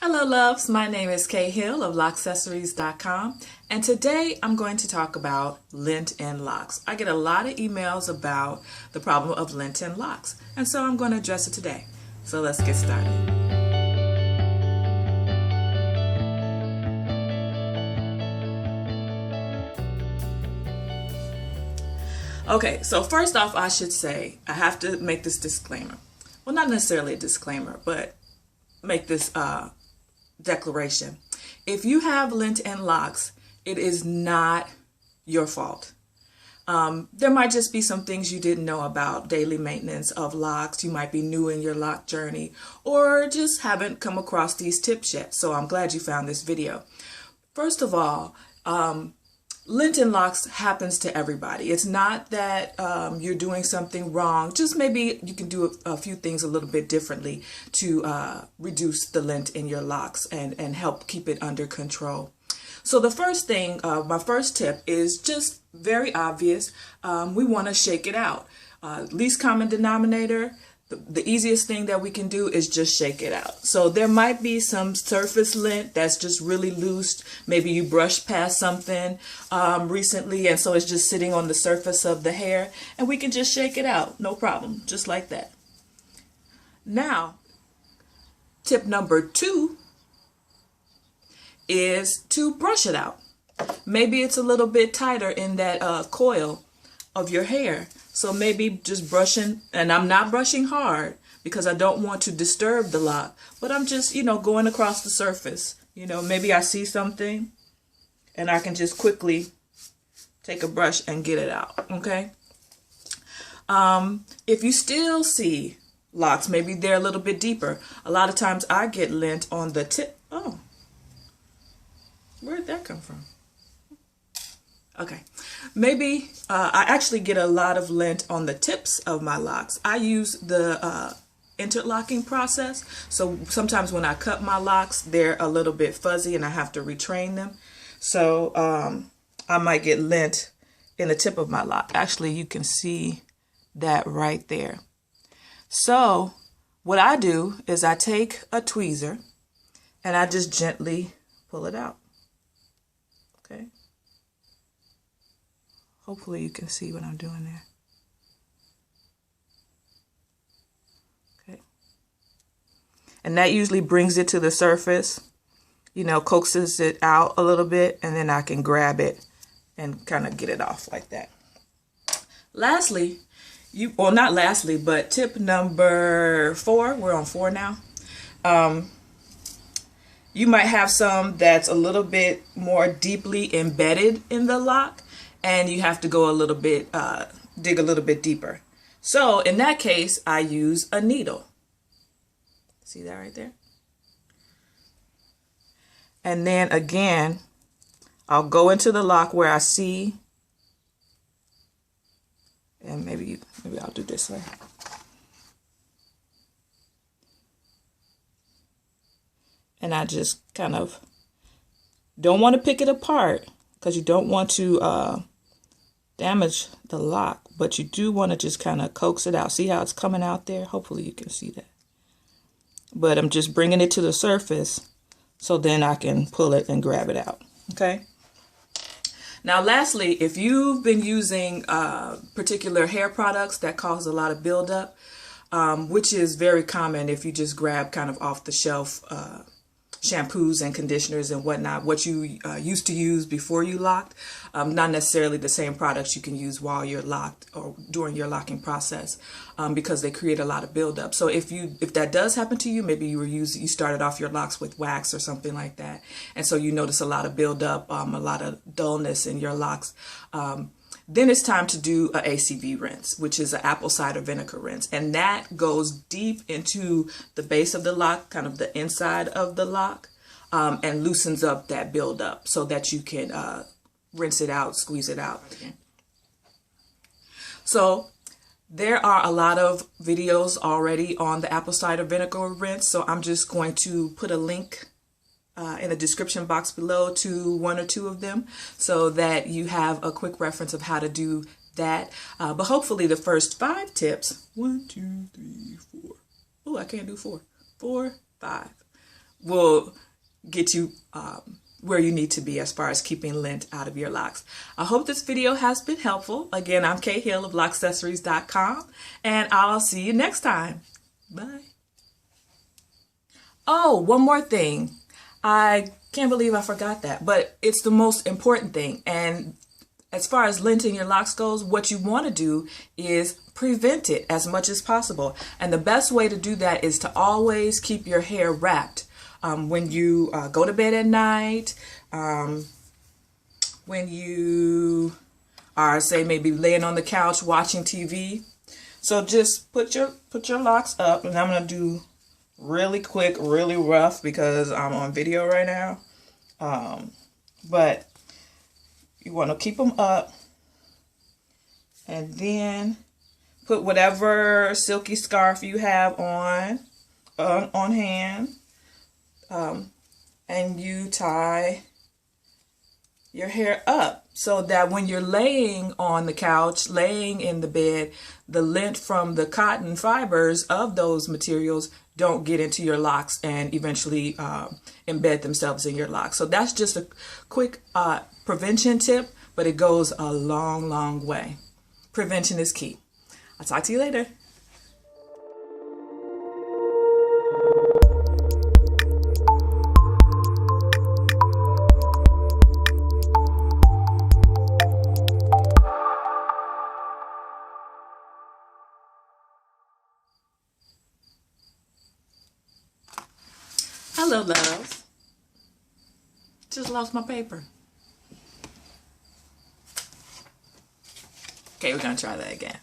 Hello loves, my name is K.Hill of Loccessories.com, and today I'm going to talk about lint and locks. I get a lot of emails about the problem of lint and locks, and so I'm going to address it today. So let's get started. Okay, so first off, I should say I have to make this disclaimer. Well, not necessarily a disclaimer, but make this declaration. If you have lint and locks, it is not your fault. There might just be some things you didn't know about daily maintenance of locks. You might be new in your lock journey or just haven't come across these tips yet. So I'm glad you found this video. First of all, lint and locks happens to everybody. It's not that you're doing something wrong. Just maybe you can do a few things a little bit differently to reduce the lint in your locks and help keep it under control. So the first thing, my first tip is just very obvious. We want to shake it out. Least common denominator. The easiest thing that we can do is just shake it out. So there might be some surface lint that's just really loose. Maybe you brushed past something recently and so it's just sitting on the surface of the hair, and we can just shake it out, no problem, just like that. Now, tip number 2 is to brush it out. Maybe it's a little bit tighter in that coil of your hair. So maybe just brushing, and I'm not brushing hard because I don't want to disturb the lock, but I'm just, going across the surface. Maybe I see something and I can just quickly take a brush and get it out, okay? If you still see locks, maybe they're a little bit deeper. A lot of times I get lint on the tip. Oh, where'd that come from? Okay, maybe I actually get a lot of lint on the tips of my locks. I use the interlocking process, so sometimes when I cut my locks, they're a little bit fuzzy and I have to retrain them. So I might get lint in the tip of my lock. Actually, you can see that right there. So what I do is I take a tweezer and I just gently pull it out. Okay. Hopefully you can see what I'm doing there. Okay. And that usually brings it to the surface, coaxes it out a little bit, and then I can grab it and kind of get it off like that. Lastly, not lastly, but tip number 4, we're on 4 now. You might have some that's a little bit more deeply embedded in the lock, and you have to go a little bit, dig a little bit deeper. So in that case, I use a needle. See that right there? And then again, I'll go into the lock where I see, and maybe I'll do this way. And I just kind of don't want to pick it apart because you don't want to damage the lock, but you do want to just kind of coax it out. See how it's coming out there? Hopefully you can see that. But I'm just bringing it to the surface so then I can pull it and grab it out. Okay. Now lastly, if you've been using particular hair products that cause a lot of buildup, which is very common if you just grab kind of off the shelf shampoos and conditioners and whatnot, what you used to use before you locked, not necessarily the same products you can use while you're locked or during your locking process, because they create a lot of buildup. So if that does happen to you, maybe you started off your locks with wax or something like that, and so you notice a lot of buildup, a lot of dullness in your locks. Then it's time to do an ACV rinse, which is an apple cider vinegar rinse. And that goes deep into the base of the lock, kind of the inside of the lock, and loosens up that buildup so that you can rinse it out, squeeze it out. So there are a lot of videos already on the apple cider vinegar rinse. So I'm just going to put a link in the description box below to 1 or 2 of them so that you have a quick reference of how to do that. But hopefully the first 5 tips, 1, 2, 3, 4. Oh, I can't do 4. 4, 5. will get you where you need to be as far as keeping lint out of your locks. I hope this video has been helpful. Again, I'm K.Hill of Loccessories.com, and I'll see you next time. Bye. Oh, one more thing. I can't believe I forgot that, but it's the most important thing. And as far as lint in your locks goes, what you want to do is prevent it as much as possible. And the best way to do that is to always keep your hair wrapped. When you go to bed at night, when you are, say, maybe laying on the couch watching TV. So just put your locks up, and I'm going to do really quick, really rough because I'm on video right now. But you want to keep them up, and then put whatever silky scarf you have on hand. And you tie your hair up so that when you're laying on the couch, laying in the bed, the lint from the cotton fibers of those materials don't get into your locks and eventually embed themselves in your locks. So that's just a quick prevention tip, but it goes a long, long way. Prevention is key. I'll talk to you later. Hello, loves. Just lost my paper. Okay, we're gonna try that again.